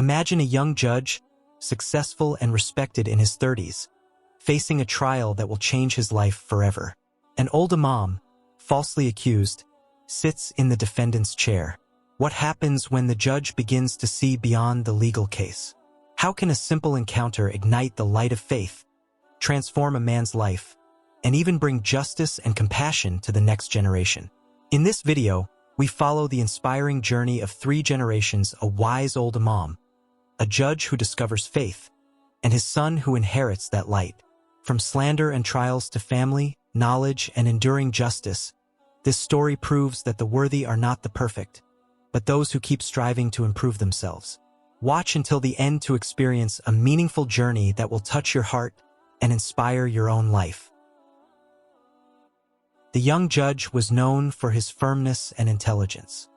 Imagine a young judge, successful and respected in his 30s, facing a trial that will change his life forever. An old imam, falsely accused, sits in the defendant's chair. What happens when the judge begins to see beyond the legal case? How can a simple encounter ignite the light of faith, transform a man's life, and even bring justice and compassion to the next generation? In this video, we follow the inspiring journey of 3 generations: a wise old imam, a judge who discovers faith, and his son who inherits that light. From slander and trials to family, knowledge, and enduring justice, this story proves that the worthy are not the perfect, but those who keep striving to improve themselves. Watch until the end to experience a meaningful journey that will touch your heart and inspire your own life. The young judge was known for his firmness and intelligence.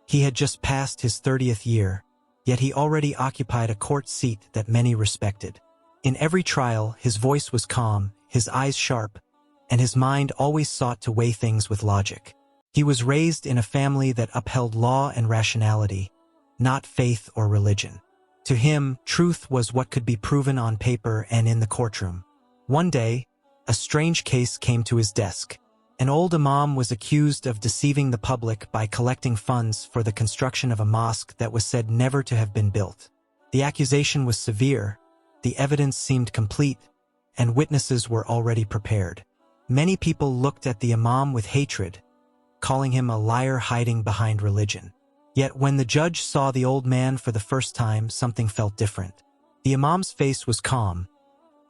He had just passed his 30th year, yet he already occupied a court seat that many respected. In every trial, his voice was calm, his eyes sharp, and his mind always sought to weigh things with logic. He was raised in a family that upheld law and rationality, not faith or religion. To him, truth was what could be proven on paper and in the courtroom. One day, a strange case came to his desk. An old imam was accused of deceiving the public by collecting funds for the construction of a mosque that was said never to have been built. The accusation was severe, the evidence seemed complete, and witnesses were already prepared. Many people looked at the imam with hatred, calling him a liar hiding behind religion. Yet when the judge saw the old man for the first time, something felt different. The imam's face was calm,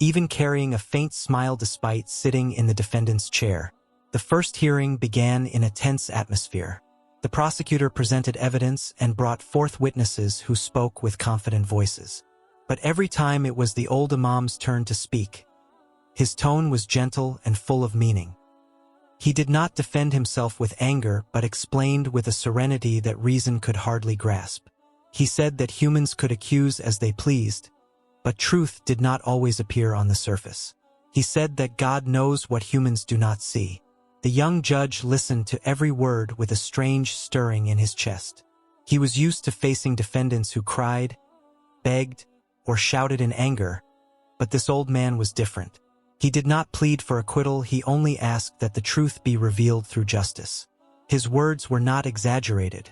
even carrying a faint smile despite sitting in the defendant's chair. The first hearing began in a tense atmosphere. The prosecutor presented evidence and brought forth witnesses who spoke with confident voices. But every time it was the old imam's turn to speak, his tone was gentle and full of meaning. He did not defend himself with anger but explained with a serenity that reason could hardly grasp. He said that humans could accuse as they pleased, but truth did not always appear on the surface. He said that God knows what humans do not see. The young judge listened to every word with a strange stirring in his chest. He was used to facing defendants who cried, begged, or shouted in anger, but this old man was different. He did not plead for acquittal, he only asked that the truth be revealed through justice. His words were not exaggerated,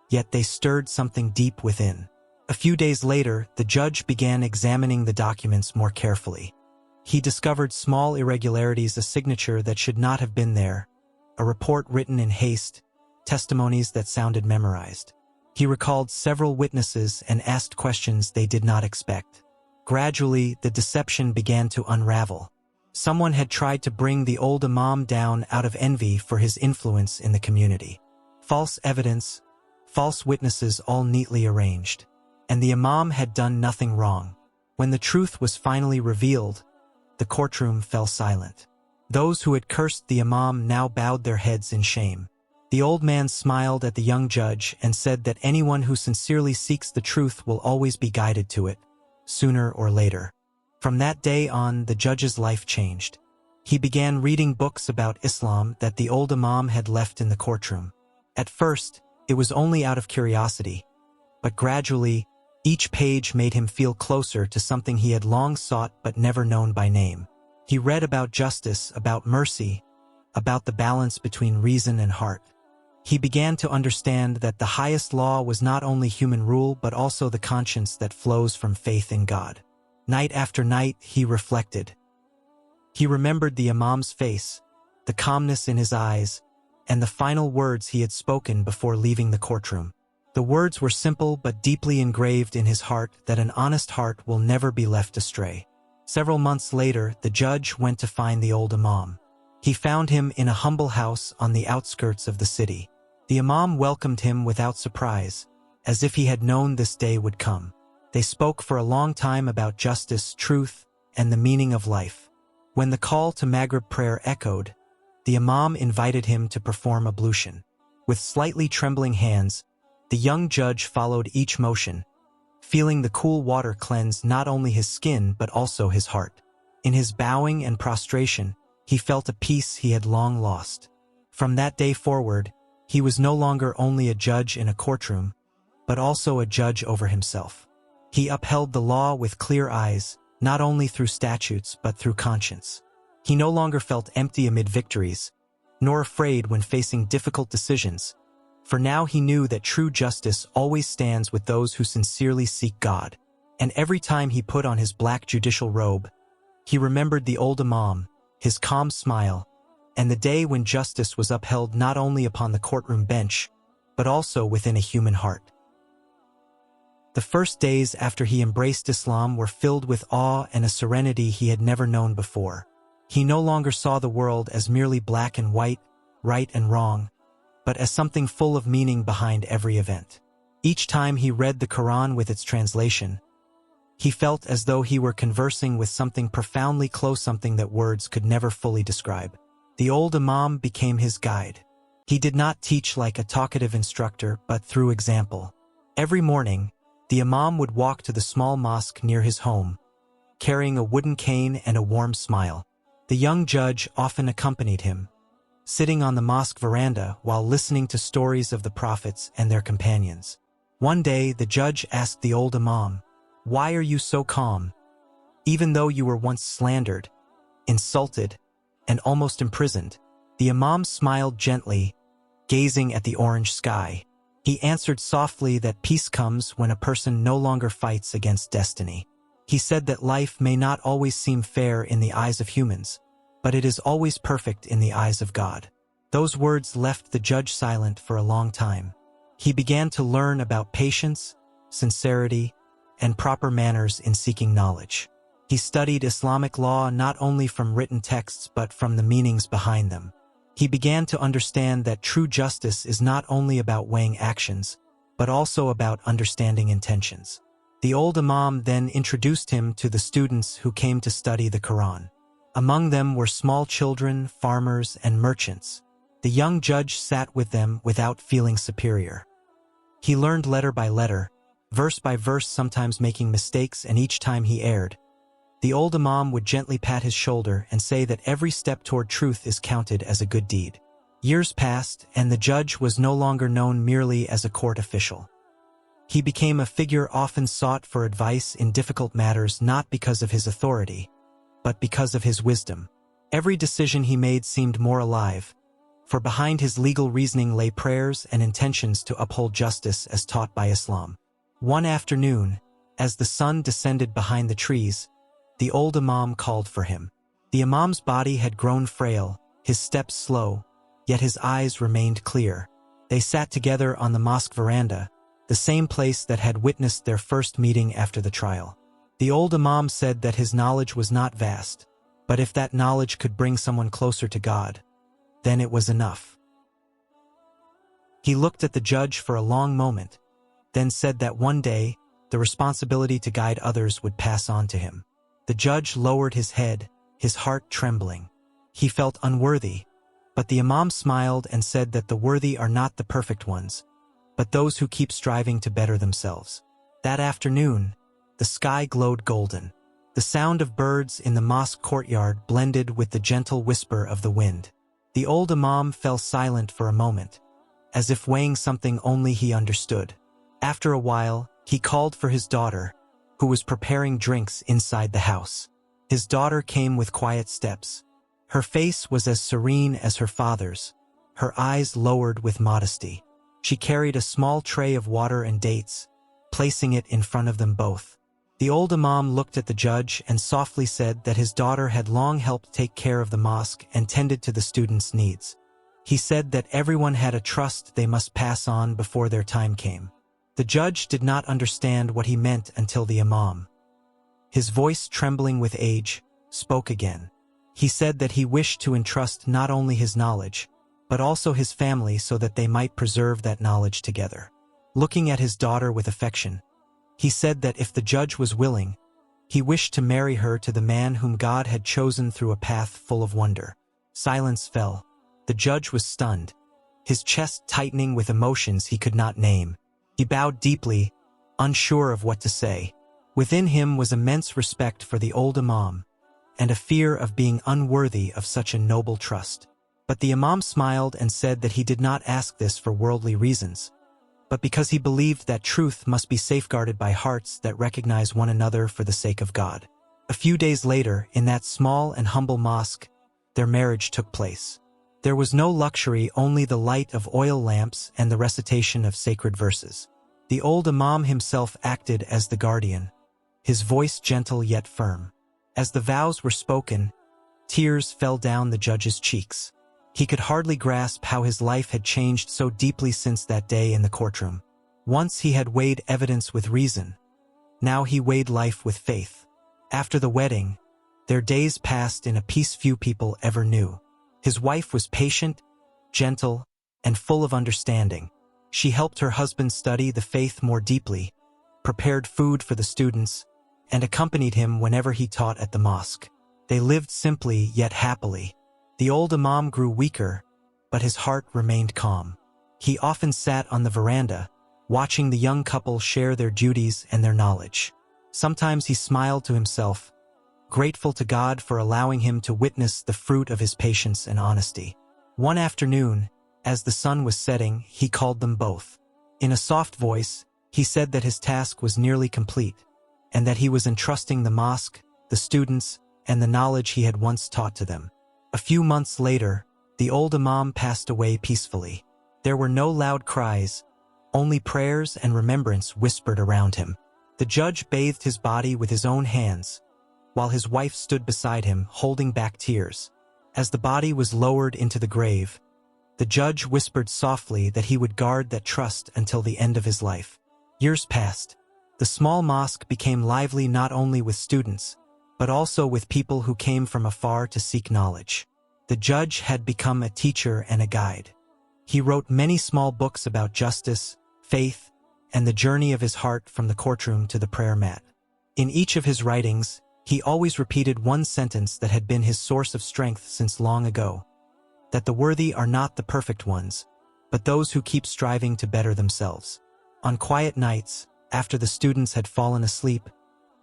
yet they stirred something deep within. A few days later, the judge began examining the documents more carefully. He discovered small irregularities, a signature that should not have been there, a report written in haste, testimonies that sounded memorized. He recalled several witnesses and asked questions they did not expect. Gradually, the deception began to unravel. Someone had tried to bring the old imam down out of envy for his influence in the community. False evidence, false witnesses, all neatly arranged. And the imam had done nothing wrong. When the truth was finally revealed, the courtroom fell silent. Those who had cursed the imam now bowed their heads in shame. The old man smiled at the young judge and said that anyone who sincerely seeks the truth will always be guided to it, sooner or later. From that day on, the judge's life changed. He began reading books about Islam that the old imam had left in the courtroom. At first, it was only out of curiosity, but gradually, each page made him feel closer to something he had long sought but never known by name. He read about justice, about mercy, about the balance between reason and heart. He began to understand that the highest law was not only human rule but also the conscience that flows from faith in God. Night after night, he reflected. He remembered the imam's face, the calmness in his eyes, and the final words he had spoken before leaving the courtroom. The words were simple but deeply engraved in his heart that an honest heart will never be left astray. Several months later, the judge went to find the old imam. He found him in a humble house on the outskirts of the city. The imam welcomed him without surprise, as if he had known this day would come. They spoke for a long time about justice, truth, and the meaning of life. When the call to Maghrib prayer echoed, the imam invited him to perform ablution. With slightly trembling hands, the young judge followed each motion, feeling the cool water cleanse not only his skin but also his heart. In his bowing and prostration, he felt a peace he had long lost. From that day forward, he was no longer only a judge in a courtroom, but also a judge over himself. He upheld the law with clear eyes, not only through statutes but through conscience. He no longer felt empty amid victories, nor afraid when facing difficult decisions, for now he knew that true justice always stands with those who sincerely seek God. And every time he put on his black judicial robe, he remembered the old imam, his calm smile, and the day when justice was upheld not only upon the courtroom bench, but also within a human heart. The first days after he embraced Islam were filled with awe and a serenity he had never known before. He no longer saw the world as merely black and white, right and wrong, but as something full of meaning behind every event. Each time he read the Quran with its translation, he felt as though he were conversing with something profoundly close, something that words could never fully describe. The old imam became his guide. He did not teach like a talkative instructor, but through example. Every morning, the imam would walk to the small mosque near his home, carrying a wooden cane and a warm smile. The young judge often accompanied him, sitting on the mosque veranda while listening to stories of the prophets and their companions. One day, the judge asked the old imam, "Why are you so calm? Even though you were once slandered, insulted, and almost imprisoned." The imam smiled gently, gazing at the orange sky. He answered softly that peace comes when a person no longer fights against destiny. He said that life may not always seem fair in the eyes of humans, but it is always perfect in the eyes of God. Those words left the judge silent for a long time. He began to learn about patience, sincerity, and proper manners in seeking knowledge. He studied Islamic law not only from written texts but from the meanings behind them. He began to understand that true justice is not only about weighing actions, but also about understanding intentions. The old imam then introduced him to the students who came to study the Quran. Among them were small children, farmers, and merchants. The young judge sat with them without feeling superior. He learned letter by letter, verse by verse, sometimes making mistakes, and each time he erred, the old imam would gently pat his shoulder and say that every step toward truth is counted as a good deed. Years passed, and the judge was no longer known merely as a court official. He became a figure often sought for advice in difficult matters, not because of his authority, but because of his wisdom. Every decision he made seemed more alive, for behind his legal reasoning lay prayers and intentions to uphold justice as taught by Islam. One afternoon, as the sun descended behind the trees, the old imam called for him. The imam's body had grown frail, his steps slow, yet his eyes remained clear. They sat together on the mosque veranda, the same place that had witnessed their first meeting after the trial. The old imam said that his knowledge was not vast, but if that knowledge could bring someone closer to God, then it was enough. He looked at the judge for a long moment, then said that one day, the responsibility to guide others would pass on to him. The judge lowered his head, his heart trembling. He felt unworthy, but the imam smiled and said that the worthy are not the perfect ones, but those who keep striving to better themselves. That afternoon, the sky glowed golden. The sound of birds in the mosque courtyard blended with the gentle whisper of the wind. The old imam fell silent for a moment, as if weighing something only he understood. After a while, he called for his daughter, who was preparing drinks inside the house. His daughter came with quiet steps. Her face was as serene as her father's, her eyes lowered with modesty. She carried a small tray of water and dates, placing it in front of them both. The old imam looked at the judge and softly said that his daughter had long helped take care of the mosque and tended to the students' needs. He said that everyone had a trust they must pass on before their time came. The judge did not understand what he meant until the imam, his voice trembling with age, spoke again. He said that he wished to entrust not only his knowledge, but also his family so that they might preserve that knowledge together. Looking at his daughter with affection, he said that if the judge was willing, he wished to marry her to the man whom God had chosen through a path full of wonder. Silence fell. The judge was stunned, his chest tightening with emotions he could not name. He bowed deeply, unsure of what to say. Within him was immense respect for the old imam, and a fear of being unworthy of such a noble trust. But the imam smiled and said that he did not ask this for worldly reasons, but because he believed that truth must be safeguarded by hearts that recognize one another for the sake of God. A few days later, in that small and humble mosque, their marriage took place. There was no luxury, only the light of oil lamps and the recitation of sacred verses. The old imam himself acted as the guardian, his voice gentle yet firm. As the vows were spoken, tears fell down the judge's cheeks. He could hardly grasp how his life had changed so deeply since that day in the courtroom. Once he had weighed evidence with reason. Now he weighed life with faith. After the wedding, their days passed in a peace few people ever knew. His wife was patient, gentle, and full of understanding. She helped her husband study the faith more deeply, prepared food for the students, and accompanied him whenever he taught at the mosque. They lived simply yet happily. The old imam grew weaker, but his heart remained calm. He often sat on the veranda, watching the young couple share their duties and their knowledge. Sometimes he smiled to himself, grateful to God for allowing him to witness the fruit of his patience and honesty. One afternoon, as the sun was setting, he called them both. In a soft voice, he said that his task was nearly complete, and that he was entrusting the mosque, the students, and the knowledge he had once taught to them. A few months later, the old imam passed away peacefully. There were no loud cries, only prayers and remembrance whispered around him. The judge bathed his body with his own hands, while his wife stood beside him, holding back tears. As the body was lowered into the grave, the judge whispered softly that he would guard that trust until the end of his life. Years passed. The small mosque became lively not only with students, but also with people who came from afar to seek knowledge. The judge had become a teacher and a guide. He wrote many small books about justice, faith, and the journey of his heart from the courtroom to the prayer mat. In each of his writings, he always repeated one sentence that had been his source of strength since long ago: that the worthy are not the perfect ones, but those who keep striving to better themselves. On quiet nights, after the students had fallen asleep,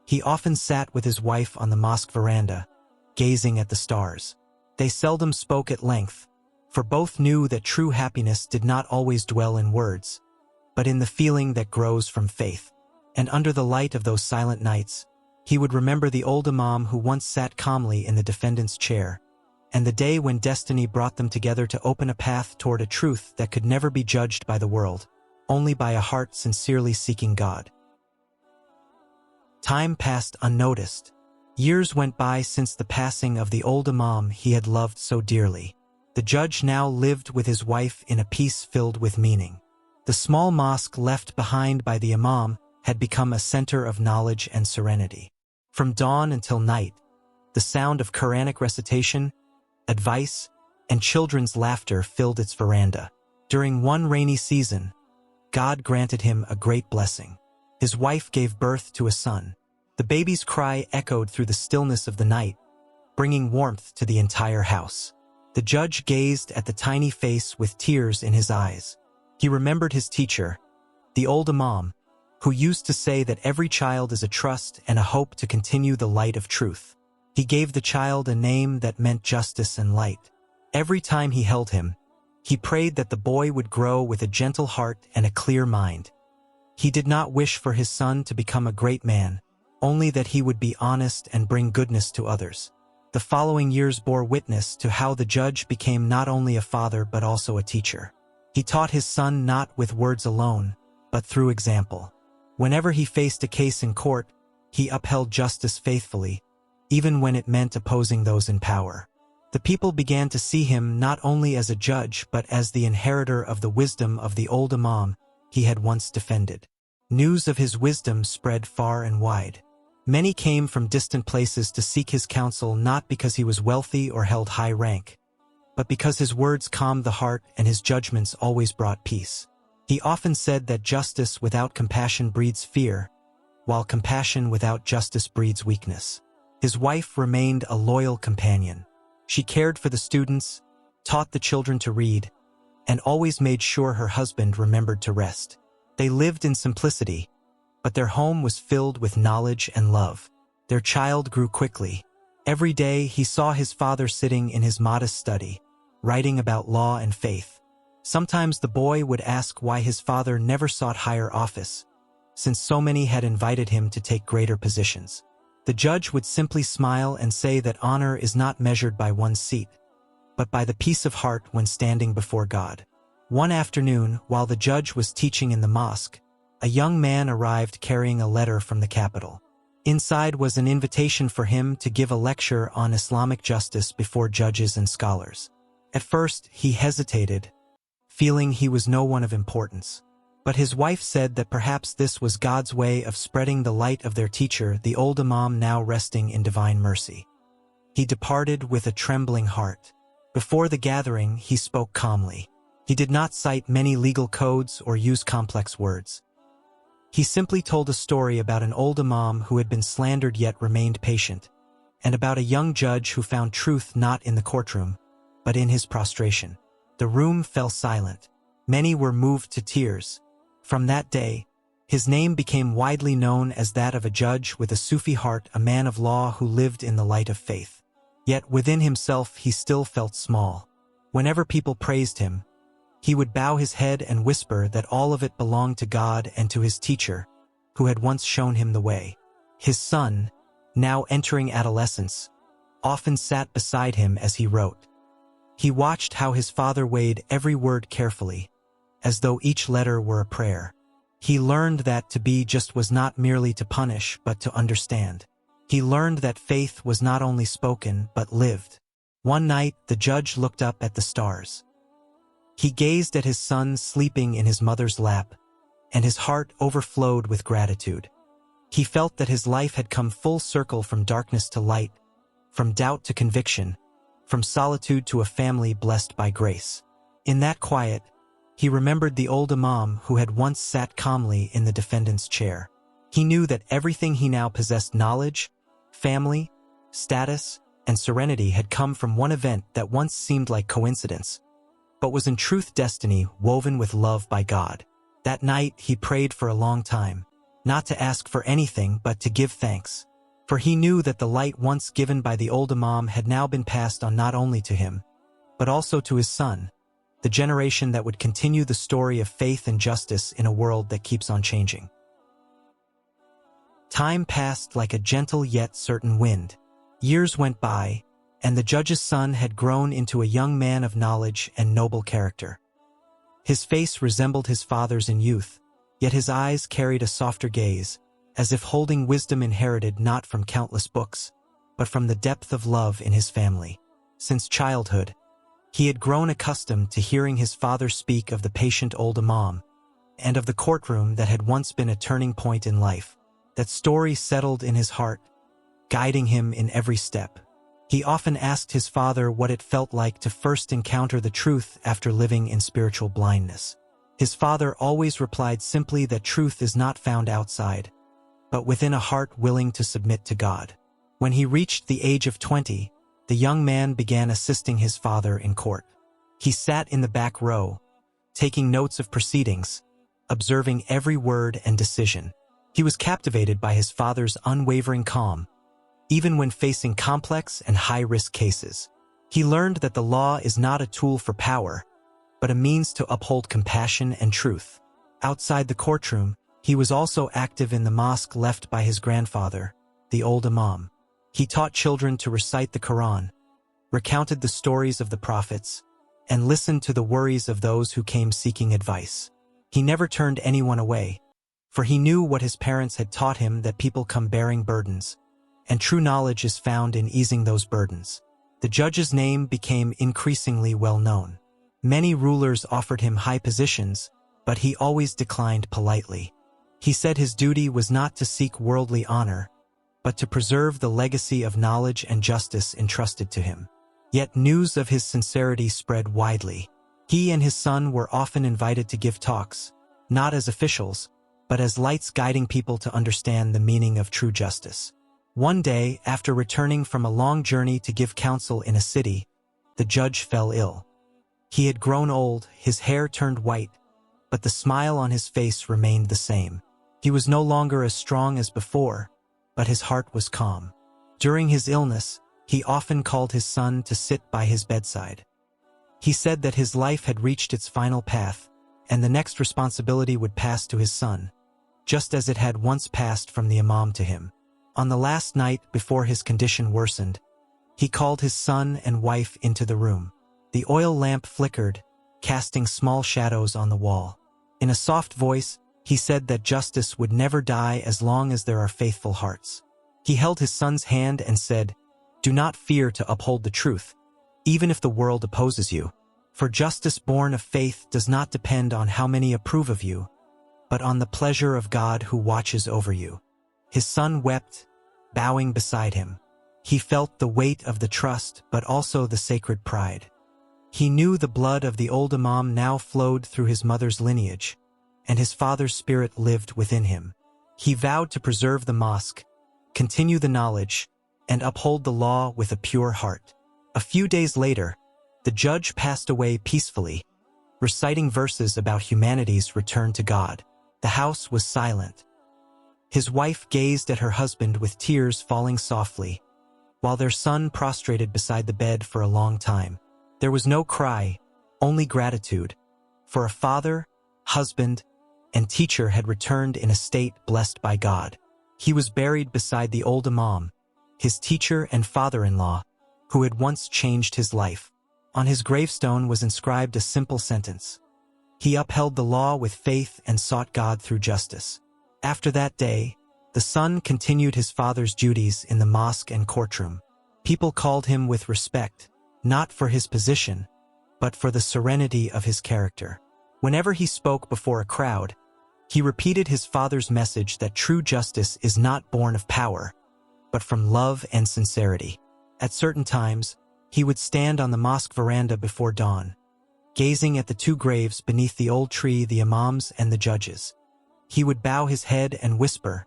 he often sat with his wife on the mosque veranda, gazing at the stars. They seldom spoke at length, for both knew that true happiness did not always dwell in words, but in the feeling that grows from faith. And under the light of those silent nights, he would remember the old imam who once sat calmly in the defendant's chair, and the day when destiny brought them together to open a path toward a truth that could never be judged by the world, only by a heart sincerely seeking God. Time passed unnoticed. Years went by since the passing of the old imam he had loved so dearly. The judge now lived with his wife in a peace filled with meaning. The small mosque left behind by the imam had become a center of knowledge and serenity. From dawn until night, the sound of Quranic recitation, advice, and children's laughter filled its veranda. During one rainy season, God granted him a great blessing. His wife gave birth to a son. The baby's cry echoed through the stillness of the night, bringing warmth to the entire house. The judge gazed at the tiny face with tears in his eyes. He remembered his teacher, the old imam, who used to say that every child is a trust and a hope to continue the light of truth. He gave the child a name that meant justice and light. Every time he held him, he prayed that the boy would grow with a gentle heart and a clear mind. He did not wish for his son to become a great man, only that he would be honest and bring goodness to others. The following years bore witness to how the judge became not only a father but also a teacher. He taught his son not with words alone, but through example. Whenever he faced a case in court, he upheld justice faithfully, even when it meant opposing those in power. The people began to see him not only as a judge but as the inheritor of the wisdom of the old imam he had once defended. News of his wisdom spread far and wide. Many came from distant places to seek his counsel, not because he was wealthy or held high rank, but because his words calmed the heart and his judgments always brought peace. He often said that justice without compassion breeds fear, while compassion without justice breeds weakness. His wife remained a loyal companion. She cared for the students, taught the children to read, and always made sure her husband remembered to rest. They lived in simplicity, but their home was filled with knowledge and love. Their child grew quickly. Every day he saw his father sitting in his modest study, writing about law and faith. Sometimes the boy would ask why his father never sought higher office, since so many had invited him to take greater positions. The judge would simply smile and say that honor is not measured by one's seat, but by the peace of heart when standing before God. One afternoon, while the judge was teaching in the mosque, a young man arrived carrying a letter from the capital. Inside was an invitation for him to give a lecture on Islamic justice before judges and scholars. At first, he hesitated, feeling he was no one of importance. But his wife said that perhaps this was God's way of spreading the light of their teacher, the old imam, now resting in divine mercy. He departed with a trembling heart. Before the gathering, he spoke calmly. He did not cite many legal codes or use complex words. He simply told a story about an old imam who had been slandered yet remained patient, and about a young judge who found truth not in the courtroom, but in his prostration. The room fell silent. Many were moved to tears. From that day, his name became widely known as that of a judge with a Sufi heart, a man of law who lived in the light of faith. Yet within himself he still felt small. Whenever people praised him, he would bow his head and whisper that all of it belonged to God and to his teacher, who had once shown him the way. His son, now entering adolescence, often sat beside him as he wrote. He watched how his father weighed every word carefully, as though each letter were a prayer. He learned that to be just was not merely to punish but to understand. He learned that faith was not only spoken but lived. One night, the judge looked up at the stars. He gazed at his son sleeping in his mother's lap, and his heart overflowed with gratitude. He felt that his life had come full circle from darkness to light, from doubt to conviction, from solitude to a family blessed by grace. In that quiet, he remembered the old imam who had once sat calmly in the defendant's chair. He knew that everything he now possessed, knowledge, family, status, and serenity, had come from one event that once seemed like coincidence, but was in truth destiny woven with love by God. That night he prayed for a long time, not to ask for anything but to give thanks. For he knew that the light once given by the old imam had now been passed on not only to him, but also to his son, the generation that would continue the story of faith and justice in a world that keeps on changing. Time passed like a gentle yet certain wind. Years went by, and the judge's son had grown into a young man of knowledge and noble character. His face resembled his father's in youth, yet his eyes carried a softer gaze, as if holding wisdom inherited not from countless books, but from the depth of love in his family. Since childhood, he had grown accustomed to hearing his father speak of the patient old imam, and of the courtroom that had once been a turning point in life. That story settled in his heart, guiding him in every step. He often asked his father what it felt like to first encounter the truth after living in spiritual blindness. His father always replied simply that truth is not found outside, but within a heart willing to submit to God. When he reached the age of 20, the young man began assisting his father in court. He sat in the back row, taking notes of proceedings, observing every word and decision. He was captivated by his father's unwavering calm, even when facing complex and high-risk cases. He learned that the law is not a tool for power, but a means to uphold compassion and truth. Outside the courtroom, he was also active in the mosque left by his grandfather, the old imam. He taught children to recite the Quran, recounted the stories of the prophets, and listened to the worries of those who came seeking advice. He never turned anyone away, for he knew what his parents had taught him, that people come bearing burdens, and true knowledge is found in easing those burdens. The judge's name became increasingly well known. Many rulers offered him high positions, but he always declined politely. He said his duty was not to seek worldly honor, but to preserve the legacy of knowledge and justice entrusted to him. Yet news of his sincerity spread widely. He and his son were often invited to give talks, not as officials, but as lights guiding people to understand the meaning of true justice. One day, after returning from a long journey to give counsel in a city, the judge fell ill. He had grown old, his hair turned white, but the smile on his face remained the same. He was no longer as strong as before, but his heart was calm. During his illness, he often called his son to sit by his bedside. He said that his life had reached its final path, and the next responsibility would pass to his son, just as it had once passed from the imam to him. On the last night before his condition worsened, he called his son and wife into the room. The oil lamp flickered, casting small shadows on the wall. In a soft voice, he said that justice would never die as long as there are faithful hearts. He held his son's hand and said, "Do not fear to uphold the truth, even if the world opposes you. For justice born of faith does not depend on how many approve of you, but on the pleasure of God who watches over you." His son wept, bowing beside him. He felt the weight of the trust, but also the sacred pride. He knew the blood of the old imam now flowed through his mother's lineage, and his father's spirit lived within him. He vowed to preserve the mosque, continue the knowledge, and uphold the law with a pure heart. A few days later, the judge passed away peacefully, reciting verses about humanity's return to God. The house was silent. His wife gazed at her husband with tears falling softly, while their son prostrated beside the bed for a long time. There was no cry, only gratitude, for a father, husband, and teacher had returned in a state blessed by God. He was buried beside the old imam, his teacher and father-in-law, who had once changed his life. On his gravestone was inscribed a simple sentence: "He upheld the law with faith and sought God through justice." After that day, the son continued his father's duties in the mosque and courtroom. People called him with respect, not for his position, but for the serenity of his character. Whenever he spoke before a crowd, he repeated his father's message that true justice is not born of power, but from love and sincerity. At certain times, he would stand on the mosque veranda before dawn, gazing at the two graves beneath the old tree, the imams and the judges. He would bow his head and whisper,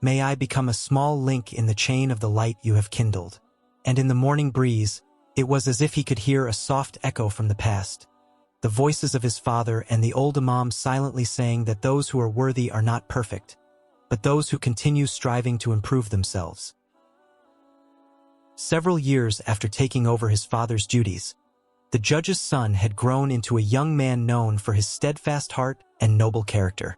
"May I become a small link in the chain of the light you have kindled." And in the morning breeze, it was as if he could hear a soft echo from the past, the voices of his father and the old imam silently saying that those who are worthy are not perfect, but those who continue striving to improve themselves. Several years after taking over his father's duties, the judge's son had grown into a young man known for his steadfast heart and noble character.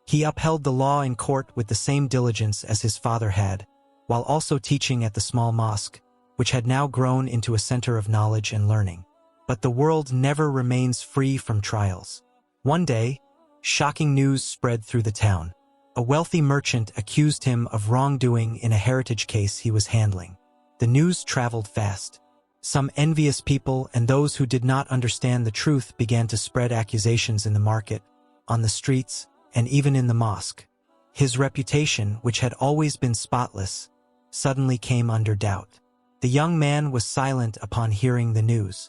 He upheld the law in court with the same diligence as his father had, while also teaching at the small mosque, which had now grown into a center of knowledge and learning. But the world never remains free from trials. One day, shocking news spread through the town. A wealthy merchant accused him of wrongdoing in a heritage case he was handling. The news traveled fast. Some envious people and those who did not understand the truth began to spread accusations in the market, on the streets, and even in the mosque. His reputation, which had always been spotless, suddenly came under doubt. The young man was silent upon hearing the news.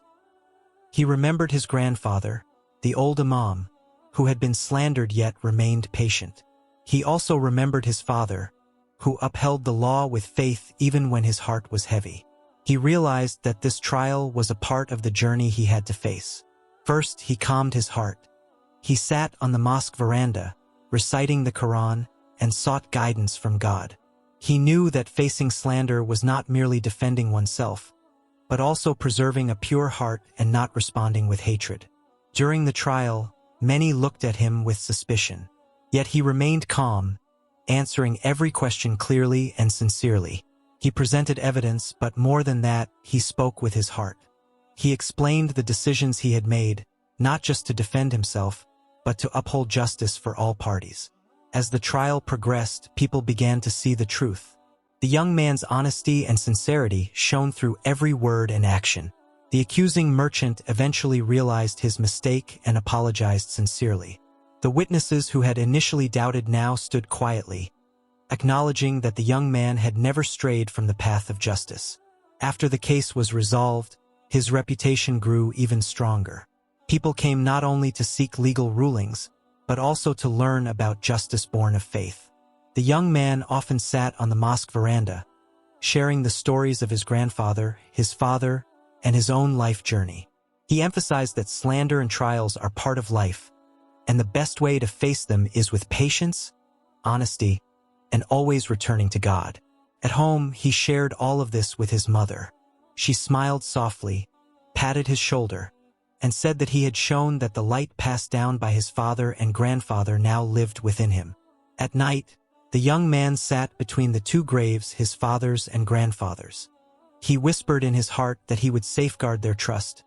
He remembered his grandfather, the old imam, who had been slandered yet remained patient. He also remembered his father, who upheld the law with faith even when his heart was heavy. He realized that this trial was a part of the journey he had to face. First, he calmed his heart. He sat on the mosque veranda, reciting the Quran, and sought guidance from God. He knew that facing slander was not merely defending oneself, but also preserving a pure heart and not responding with hatred. During the trial, many looked at him with suspicion. Yet he remained calm, answering every question clearly and sincerely. He presented evidence, but more than that, he spoke with his heart. He explained the decisions he had made, not just to defend himself, but to uphold justice for all parties. As the trial progressed, people began to see the truth. The young man's honesty and sincerity shone through every word and action. The accusing merchant eventually realized his mistake and apologized sincerely. The witnesses who had initially doubted now stood quietly, acknowledging that the young man had never strayed from the path of justice. After the case was resolved, his reputation grew even stronger. People came not only to seek legal rulings, but also to learn about justice born of faith. The young man often sat on the mosque veranda, sharing the stories of his grandfather, his father, and his own life journey. He emphasized that slander and trials are part of life, and the best way to face them is with patience, honesty, and always returning to God. At home, he shared all of this with his mother. She smiled softly, patted his shoulder, and said that he had shown that the light passed down by his father and grandfather now lived within him. At night, the young man sat between the two graves, his father's and grandfather's. He whispered in his heart that he would safeguard their trust,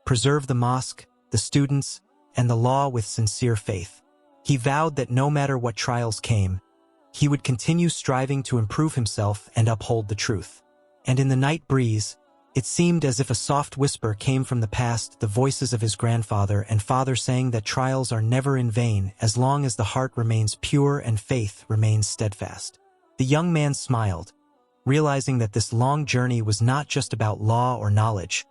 preserve the mosque, the students, and the law with sincere faith. He vowed that no matter what trials came, he would continue striving to improve himself and uphold the truth. And in the night breeze, it seemed as if a soft whisper came from the past, the voices of his grandfather and father saying that trials are never in vain as long as the heart remains pure and faith remains steadfast. The young man smiled, realizing that this long journey was not just about law or knowledge,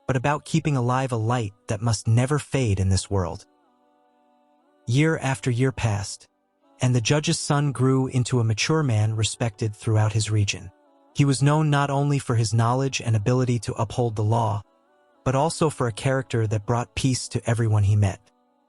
but about keeping alive a light that must never fade in this world. Year after year passed, and the judge's son grew into a mature man respected throughout his region. He was known not only for his knowledge and ability to uphold the law, but also for a character that brought peace to everyone he met.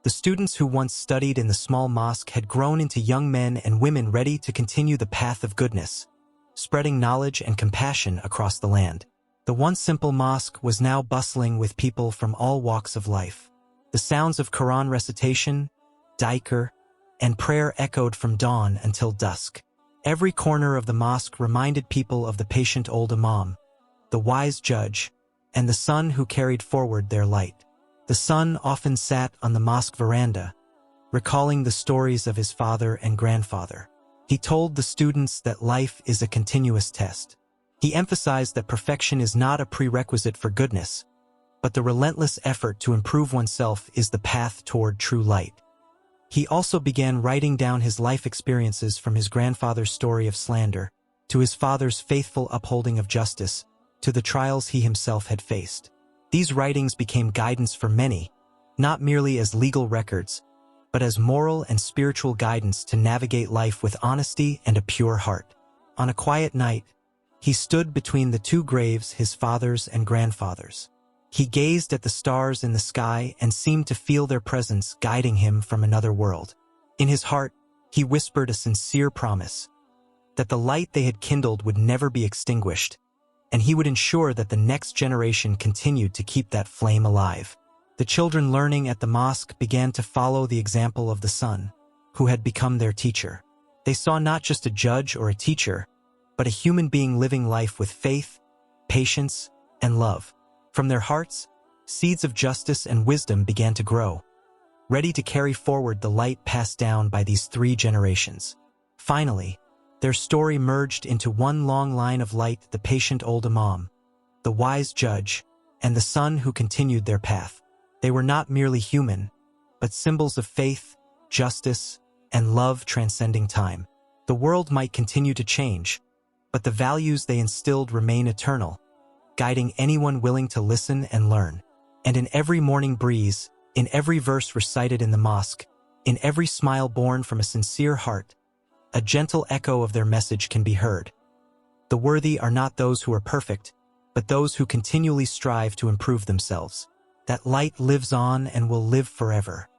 The students who once studied in the small mosque had grown into young men and women ready to continue the path of goodness, spreading knowledge and compassion across the land. The once simple mosque was now bustling with people from all walks of life. The sounds of Quran recitation, dhikr, and prayer echoed from dawn until dusk. Every corner of the mosque reminded people of the patient old imam, the wise judge, and the son who carried forward their light. The son often sat on the mosque veranda, recalling the stories of his father and grandfather. He told the students that life is a continuous test. He emphasized that perfection is not a prerequisite for goodness, but the relentless effort to improve oneself is the path toward true light. He also began writing down his life experiences, from his grandfather's story of slander, to his father's faithful upholding of justice, to the trials he himself had faced. These writings became guidance for many, not merely as legal records, but as moral and spiritual guidance to navigate life with honesty and a pure heart. On a quiet night, he stood between the two graves, his father's and grandfather's. He gazed at the stars in the sky and seemed to feel their presence guiding him from another world. In his heart, he whispered a sincere promise that the light they had kindled would never be extinguished, and he would ensure that the next generation continued to keep that flame alive. The children learning at the mosque began to follow the example of the son, who had become their teacher. They saw not just a judge or a teacher, but a human being living life with faith, patience, and love. From their hearts, seeds of justice and wisdom began to grow, ready to carry forward the light passed down by these 3 generations. Finally, their story merged into one long line of light: the patient old imam, the wise judge, and the son who continued their path. They were not merely human, but symbols of faith, justice, and love transcending time. The world might continue to change, but the values they instilled remain eternal, guiding anyone willing to listen and learn. And in every morning breeze, in every verse recited in the mosque, in every smile born from a sincere heart, a gentle echo of their message can be heard. The worthy are not those who are perfect, but those who continually strive to improve themselves. That light lives on and will live forever.